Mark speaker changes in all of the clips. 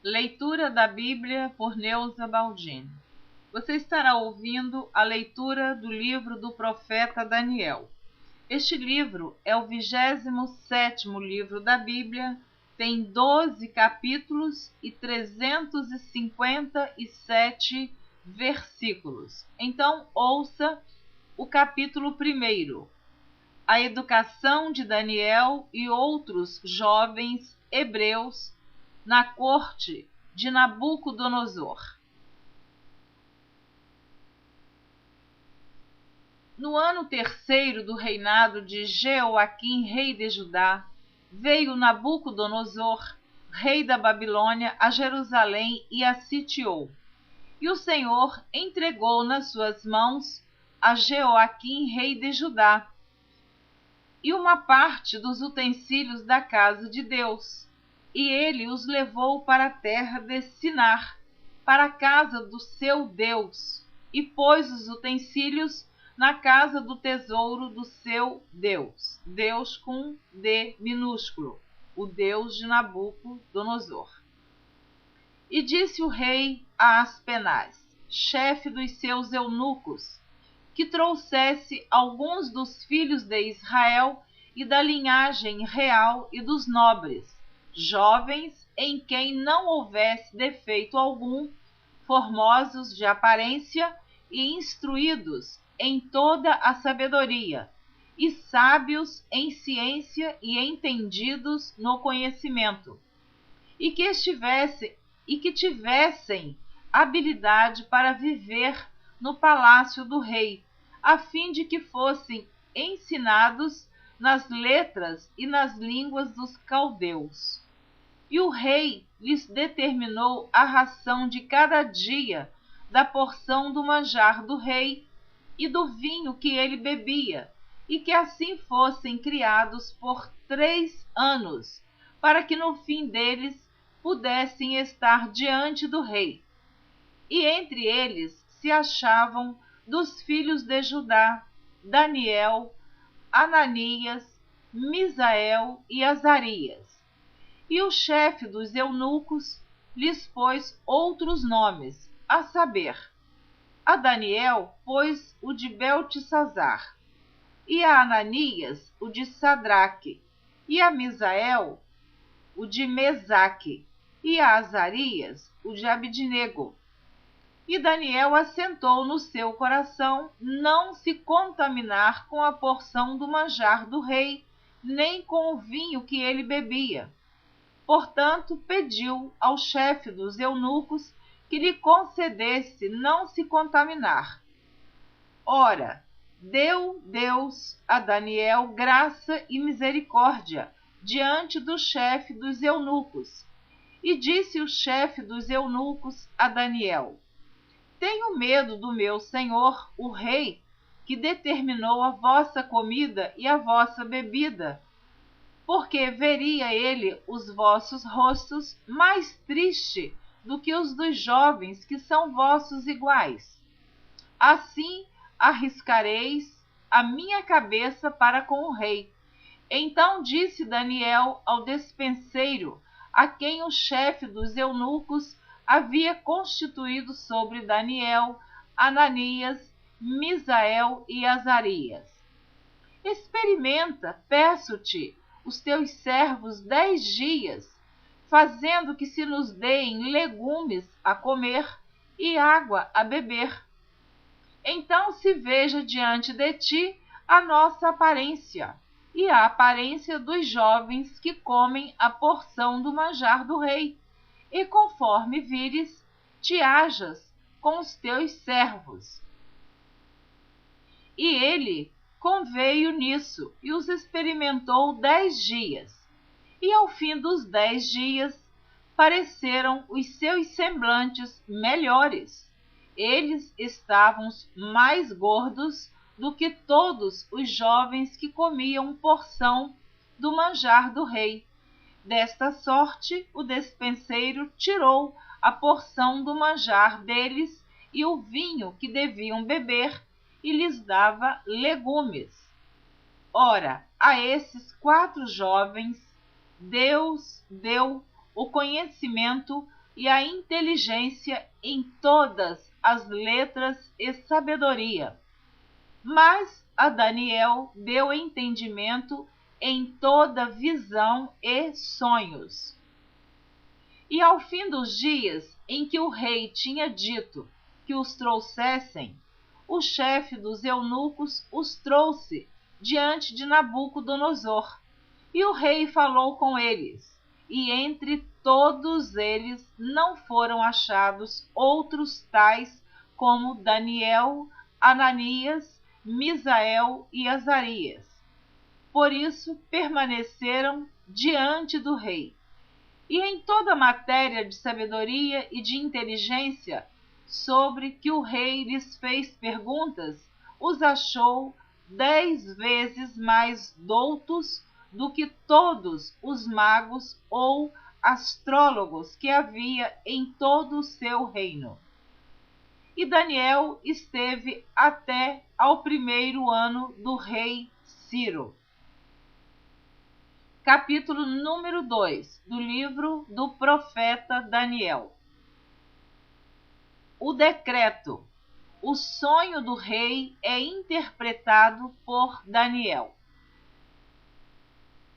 Speaker 1: Leitura da Bíblia por Neuza Baldini. Você estará ouvindo a leitura do livro do profeta Daniel. Este livro é o 27º livro da Bíblia, tem 12 capítulos e 357 versículos. Então, ouça o capítulo 1, a educação de Daniel e outros jovens hebreus na corte de Nabucodonosor. No ano 3º do reinado de Jeoaquim, rei de Judá, veio Nabucodonosor, rei da Babilônia, a Jerusalém e a sitiou. E o Senhor entregou nas suas mãos a Jeoaquim, rei de Judá, e uma parte dos utensílios da casa de Deus. E ele os levou para a terra de Sinar, para a casa do seu Deus, e pôs os utensílios na casa do tesouro do seu Deus, Deus com D minúsculo, o Deus de Nabucodonosor. E disse o rei a Aspenaz, chefe dos seus eunucos, que trouxesse alguns dos filhos de Israel e da linhagem real e dos nobres, jovens em quem não houvesse defeito algum, formosos de aparência e instruídos em toda a sabedoria, e sábios em ciência e entendidos no conhecimento, e que tivessem habilidade para viver no palácio do rei, a fim de que fossem ensinados nas letras e nas línguas dos caldeus. E o rei lhes determinou a ração de cada dia da porção do manjar do rei e do vinho que ele bebia, e que assim fossem criados por 3 anos, para que no fim deles pudessem estar diante do rei. E entre eles se achavam dos filhos de Judá, Daniel, Ananias, Misael e Azarias. E o chefe dos eunucos lhes pôs outros nomes, a saber, a Daniel pôs o de Beltesazar, e a Ananias o de Sadraque, e a Misael o de Mesaque, e a Azarias o de Abidnego. E Daniel assentou no seu coração não se contaminar com a porção do manjar do rei, nem com o vinho que ele bebia. Portanto, pediu ao chefe dos eunucos que lhe concedesse não se contaminar. Ora, deu Deus a Daniel graça e misericórdia diante do chefe dos eunucos. E disse o chefe dos eunucos a Daniel: Tenho medo do meu senhor, o rei, que determinou a vossa comida e a vossa bebida, porque veria ele os vossos rostos mais triste do que os dos jovens que são vossos iguais. Assim arriscareis a minha cabeça para com o rei. Então disse Daniel ao despenseiro, a quem o chefe dos eunucos havia constituído sobre Daniel, Ananias, Misael e Azarias: Experimenta, peço-te, os teus servos 10 dias, fazendo que se nos deem legumes a comer e água a beber. Então se veja diante de ti a nossa aparência e a aparência dos jovens que comem a porção do manjar do rei, e conforme vires, te hajas com os teus servos. E ele conveio nisso, e os experimentou 10 dias. E ao fim dos 10 dias, pareceram os seus semblantes melhores. Eles estavam mais gordos do que todos os jovens que comiam porção do manjar do rei. Desta sorte, o despenseiro tirou a porção do manjar deles e o vinho que deviam beber, e lhes dava legumes. Ora, a esses 4 jovens, Deus deu o conhecimento e a inteligência em todas as letras e sabedoria. Mas a Daniel deu entendimento em toda visão e sonhos. E ao fim dos dias em que o rei tinha dito que os trouxessem, o chefe dos eunucos os trouxe diante de Nabucodonosor. E o rei falou com eles, e entre todos eles não foram achados outros tais como Daniel, Ananias, Misael e Azarias. Por isso permaneceram diante do rei. E em toda matéria de sabedoria e de inteligência, sobre que o rei lhes fez perguntas, os achou 10 vezes mais doutos do que todos os magos ou astrólogos que havia em todo o seu reino. E Daniel esteve até ao 1º ano do rei Ciro. Capítulo número 2 do livro do profeta Daniel. O decreto. O sonho do rei é interpretado por Daniel.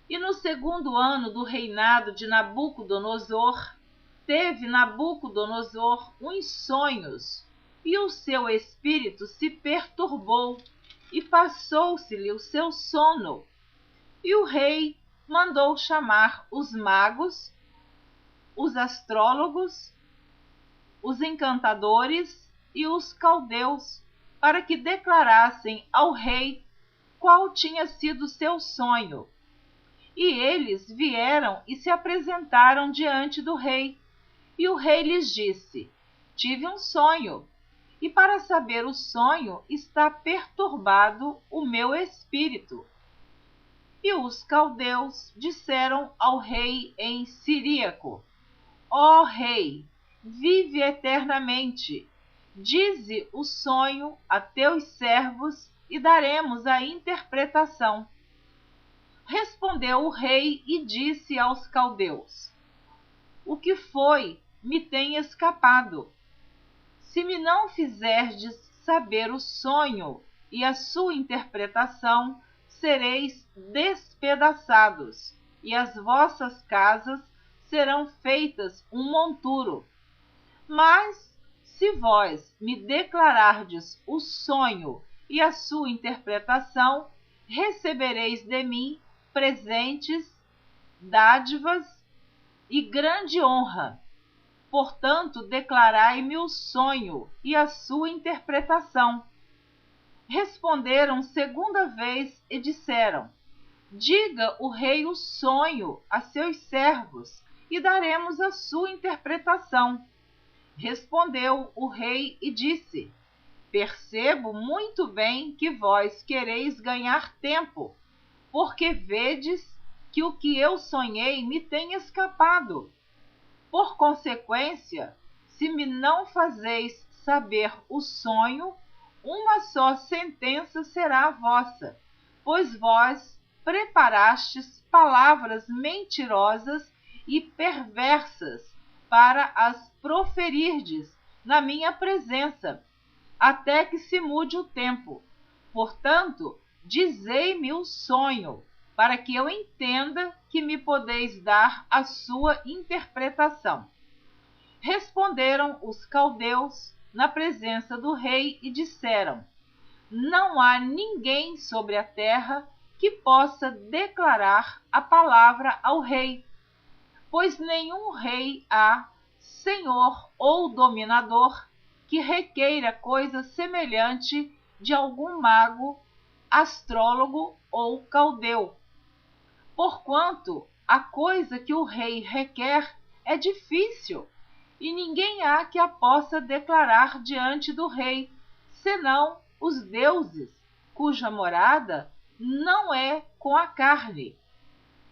Speaker 1: E no 2º ano do reinado de Nabucodonosor, teve Nabucodonosor uns sonhos, e o seu espírito se perturbou, e passou-se-lhe o seu sono. E o rei mandou chamar os magos, os astrólogos, os encantadores e os caldeus, para que declarassem ao rei qual tinha sido seu sonho. E eles vieram e se apresentaram diante do rei. E o rei lhes disse: tive um sonho, e para saber o sonho está perturbado o meu espírito. E os caldeus disseram ao rei em siríaco: ó rei, vive eternamente. Dize o sonho a teus servos e daremos a interpretação. Respondeu o rei e disse aos caldeus: o que foi me tem escapado. Se me não fizerdes saber o sonho e a sua interpretação, sereis despedaçados, e as vossas casas serão feitas um monturo. Mas, se vós me declarardes o sonho e a sua interpretação, recebereis de mim presentes, dádivas e grande honra. Portanto, declarai-me o sonho e a sua interpretação. Responderam 2ª vez e disseram: diga o rei o sonho a seus servos, e daremos a sua interpretação. Respondeu o rei e disse: percebo muito bem que vós quereis ganhar tempo, porque vedes que o que eu sonhei me tem escapado. Por consequência, se me não fazeis saber o sonho, uma só sentença será vossa, pois vós preparastes palavras mentirosas e perversas para as proferirdes na minha presença, até que se mude o tempo. Portanto, dizei-me o sonho, para que eu entenda que me podeis dar a sua interpretação. Responderam os caldeus na presença do rei e disseram: não há ninguém sobre a terra que possa declarar a palavra ao rei, pois nenhum rei há, senhor ou dominador, que requeira coisa semelhante de algum mago, astrólogo ou caldeu. Porquanto a coisa que o rei requer é difícil, e ninguém há que a possa declarar diante do rei, senão os deuses, cuja morada não é com a carne.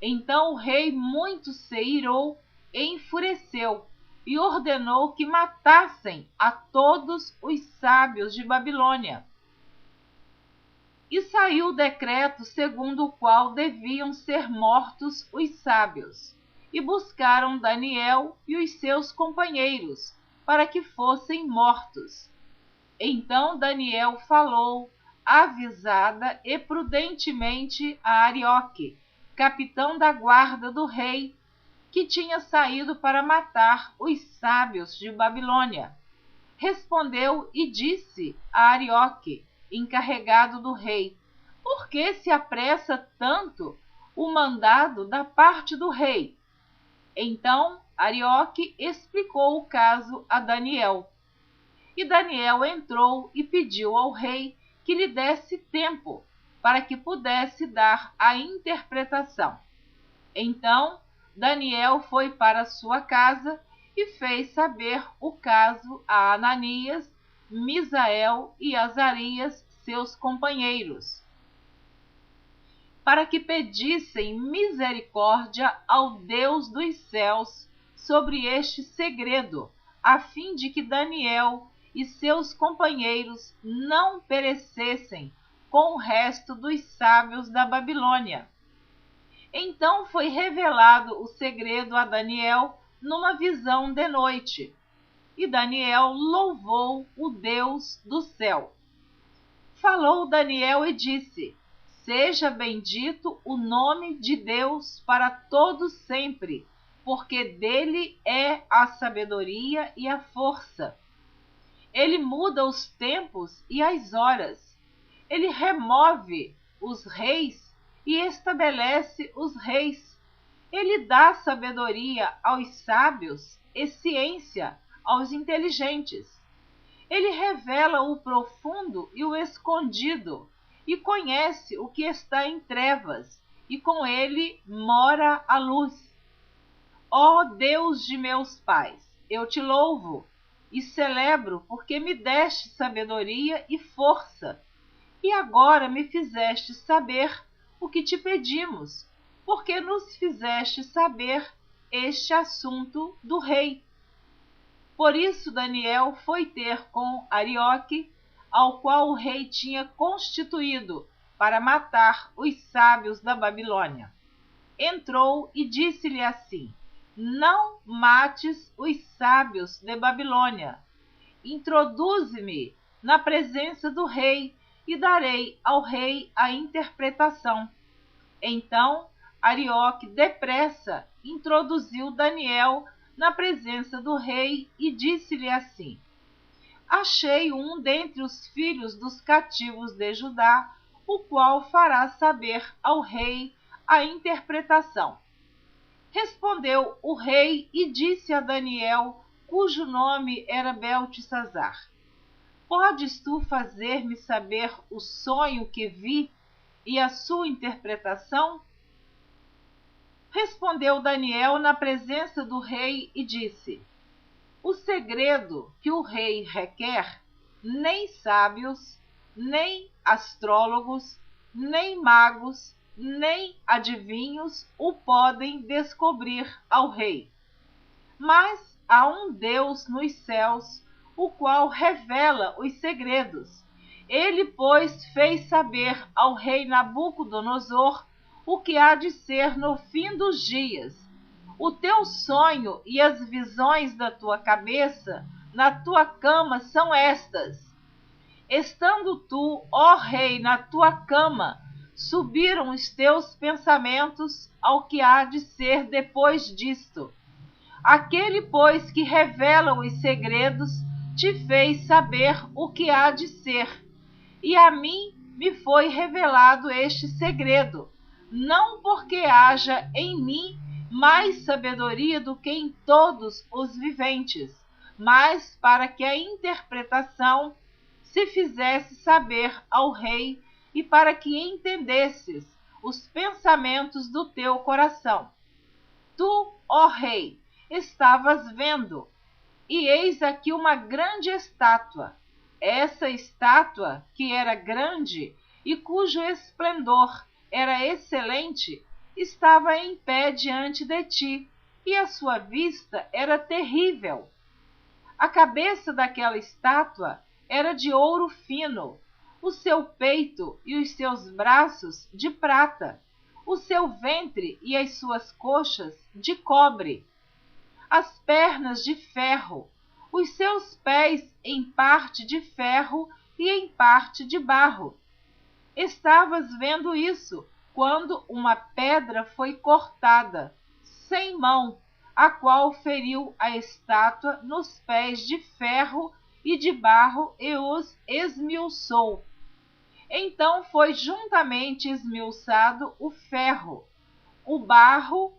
Speaker 1: Então o rei muito se irou e enfureceu, e ordenou que matassem a todos os sábios de Babilônia. E saiu o decreto segundo o qual deviam ser mortos os sábios. e buscaram Daniel e os seus companheiros, para que fossem mortos. Então Daniel falou avisada e prudentemente a Arioque, capitão da guarda do rei, que tinha saído para matar os sábios de Babilônia. Respondeu e disse a Arioque, encarregado do rei: por que se apressa tanto o mandado da parte do rei? Então Arioque explicou o caso a Daniel. E Daniel entrou e pediu ao rei que lhe desse tempo para que pudesse dar a interpretação. Então Daniel foi para sua casa e fez saber o caso a Ananias, Misael e Azarias, seus companheiros, para que pedissem misericórdia ao Deus dos céus sobre este segredo, a fim de que Daniel e seus companheiros não perecessem com o resto dos sábios da Babilônia. Então foi revelado o segredo a Daniel numa visão de noite, e Daniel louvou o Deus do céu. Falou Daniel e disse: seja bendito o nome de Deus para todo sempre, porque dele é a sabedoria e a força. Ele muda os tempos e as horas. Ele remove os reis e estabelece os reis. Ele dá sabedoria aos sábios e ciência aos inteligentes. Ele revela o profundo e o escondido, e conhece o que está em trevas, e com ele mora a luz. Ó Deus de meus pais, eu te louvo e celebro, porque me deste sabedoria e força, e agora me fizeste saber o que te pedimos, porque nos fizeste saber este assunto do rei. Por isso Daniel foi ter com Arioque, ao qual o rei tinha constituído para matar os sábios da Babilônia. Entrou e disse-lhe assim: não mates os sábios de Babilônia. Introduze-me na presença do rei e darei ao rei a interpretação. Então Arioque depressa introduziu Daniel na presença do rei e disse-lhe assim: achei um dentre os filhos dos cativos de Judá, o qual fará saber ao rei a interpretação. Respondeu o rei e disse a Daniel, cujo nome era Beltesazar: podes tu fazer-me saber o sonho que vi e a sua interpretação? Respondeu Daniel na presença do rei e disse: o segredo que o rei requer, nem sábios, nem astrólogos, nem magos, nem adivinhos o podem descobrir ao rei. Mas há um Deus nos céus, o qual revela os segredos. Ele, pois, fez saber ao rei Nabucodonosor o que há de ser no fim dos dias. O teu sonho e as visões da tua cabeça na tua cama são estas. Estando tu, ó rei, na tua cama, subiram os teus pensamentos ao que há de ser depois disto. Aquele, pois, que revela os segredos, te fez saber o que há de ser. E a mim me foi revelado este segredo, não porque haja em mim mais sabedoria do que em todos os viventes, mas para que a interpretação se fizesse saber ao rei e para que entendesses os pensamentos do teu coração. Tu, ó rei, estavas vendo, e eis aqui uma grande estátua. Essa estátua, que era grande e cujo esplendor era excelente, estava em pé diante de ti, e a sua vista era terrível. A cabeça daquela estátua era de ouro fino, o seu peito e os seus braços de prata, o seu ventre e as suas coxas de cobre, as pernas de ferro, os seus pés em parte de ferro e em parte de barro. Estavas vendo isso quando uma pedra foi cortada, sem mão, a qual feriu a estátua nos pés de ferro e de barro e os esmiuçou. Então foi juntamente esmiuçado o ferro, o barro,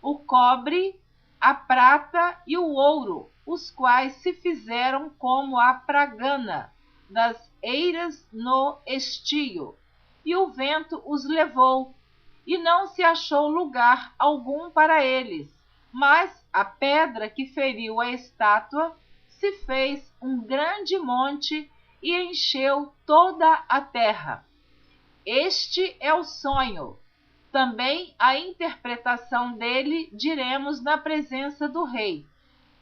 Speaker 1: o cobre, a prata e o ouro, os quais se fizeram como a pragana das eiras no estio, e o vento os levou, e não se achou lugar algum para eles, mas a pedra que feriu a estátua se fez um grande monte e encheu toda a terra. Este é o sonho. Também a interpretação dele diremos na presença do rei.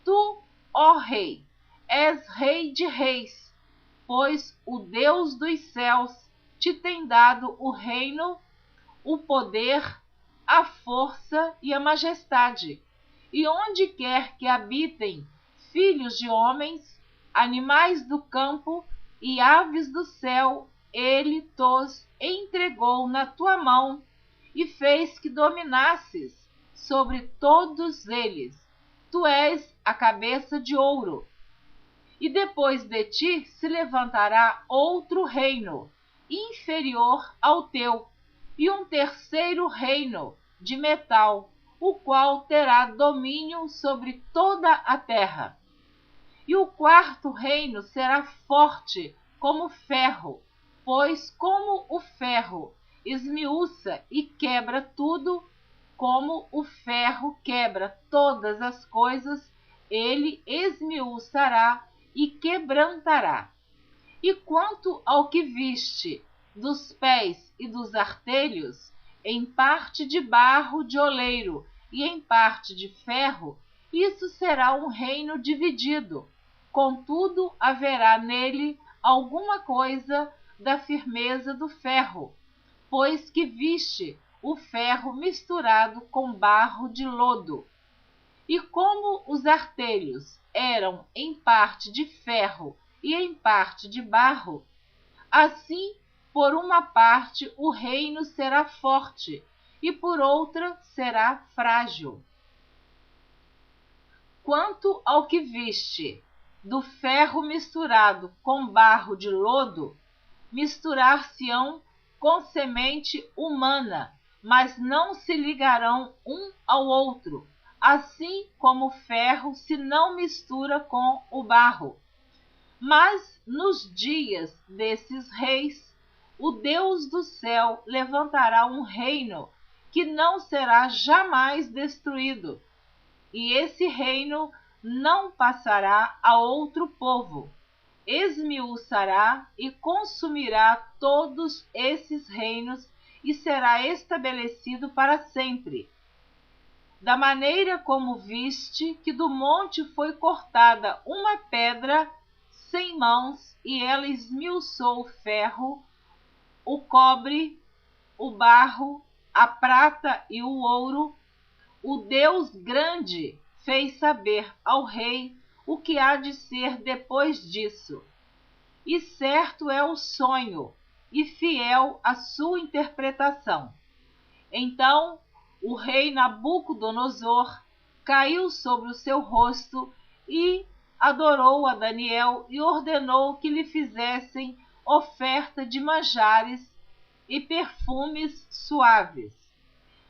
Speaker 1: Tu, ó rei, és rei de reis, pois o Deus dos céus te tem dado o reino, o poder, a força e a majestade. E onde quer que habitem filhos de homens, animais do campo e aves do céu, ele tos entregou na tua mão e fez que dominasses sobre todos eles. Tu és a cabeça de ouro. E depois de ti se levantará outro reino, inferior ao teu, e um terceiro reino, de metal, o qual terá domínio sobre toda a terra. E o quarto reino será forte como ferro, pois como o ferro esmiuça e quebra tudo, como o ferro quebra todas as coisas, ele esmiuçará e quebrantará. E quanto ao que viste dos pés e dos artelhos, em parte de barro de oleiro e em parte de ferro, isso será um reino dividido. Contudo, haverá nele alguma coisa da firmeza do ferro, pois que viste o ferro misturado com barro de lodo. E como os artelhos eram em parte de ferro e em parte de barro, assim, por uma parte o reino será forte, e por outra será frágil. Quanto ao que viste do ferro misturado com barro de lodo, misturar-se-ão com semente humana, mas não se ligarão um ao outro, assim como o ferro se não mistura com o barro. Mas nos dias desses reis, o Deus do céu levantará um reino que não será jamais destruído, e esse reino não passará a outro povo. Esmiuçará e consumirá todos esses reinos e será estabelecido para sempre. Da maneira como viste que do monte foi cortada uma pedra sem mãos, e ela esmiuçou o ferro, o cobre, o barro, a prata e o ouro, o Deus grande fez saber ao rei o que há de ser depois disso. E certo é o sonho, e fiel a sua interpretação. Então o rei Nabucodonosor caiu sobre o seu rosto e adorou a Daniel e ordenou que lhe fizessem oferta de manjares e perfumes suaves.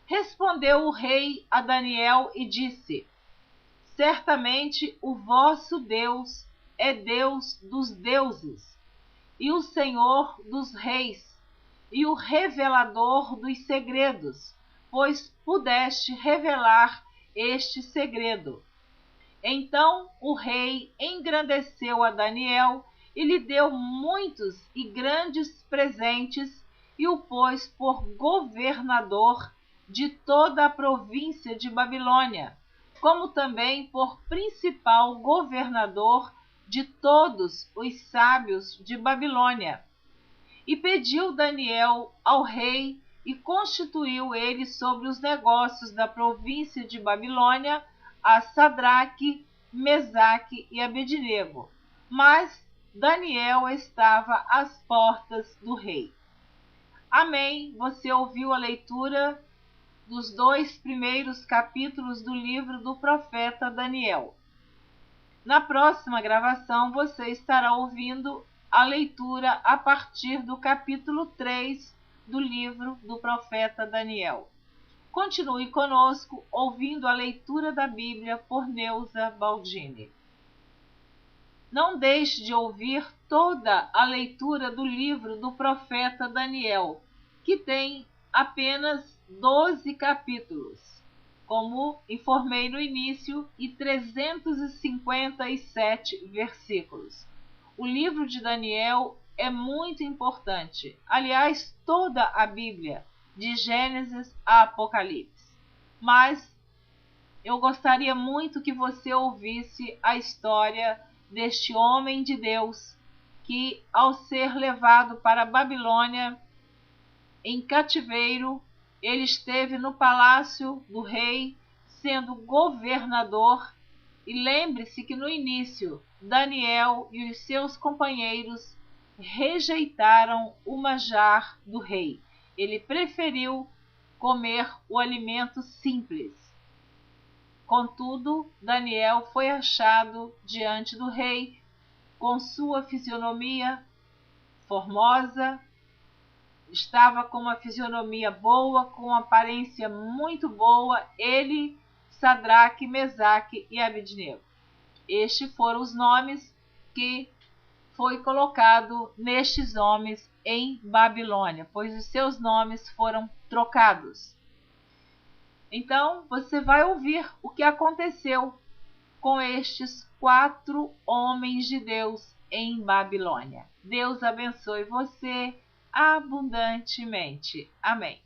Speaker 1: Respondeu o rei a Daniel e disse: certamente o vosso Deus é Deus dos deuses, e o Senhor dos reis, e o revelador dos segredos, pois pudeste revelar este segredo. Então o rei engrandeceu a Daniel e lhe deu muitos e grandes presentes, e o pôs por governador de toda a província de Babilônia, como também por principal governador de todos os sábios de Babilônia. E pediu Daniel ao rei e constituiu ele sobre os negócios da província de Babilônia a Sadraque, Mesaque e Abednego. Mas Daniel estava às portas do rei. Amém. Você ouviu a leitura dos 2 primeiros capítulos do livro do profeta Daniel. Na próxima gravação, você estará ouvindo a leitura a partir do capítulo 3 do livro do profeta Daniel. Continue conosco ouvindo a leitura da Bíblia por Neuza Baldini. Não deixe de ouvir toda a leitura do livro do profeta Daniel, que tem apenas 12 capítulos, como informei no início, e 357 versículos. O livro de Daniel é muito importante. Aliás, toda a Bíblia, de Gênesis a Apocalipse. Mas eu gostaria muito que você ouvisse a história deste homem de Deus que, ao ser levado para a Babilônia em cativeiro, ele esteve no palácio do rei, sendo governador. E lembre-se que no início, Daniel e os seus companheiros rejeitaram o manjar do rei. Ele preferiu comer o alimento simples. Contudo, Daniel foi achado diante do rei com sua fisionomia formosa. Estava com uma fisionomia boa, com uma aparência muito boa, ele, Sadraque, Mesaque e Abednego. Estes foram os nomes que foi colocado nestes homens em Babilônia, pois os seus nomes foram trocados. Então, você vai ouvir o que aconteceu com estes 4 homens de Deus em Babilônia. Deus abençoe você abundantemente. Amém.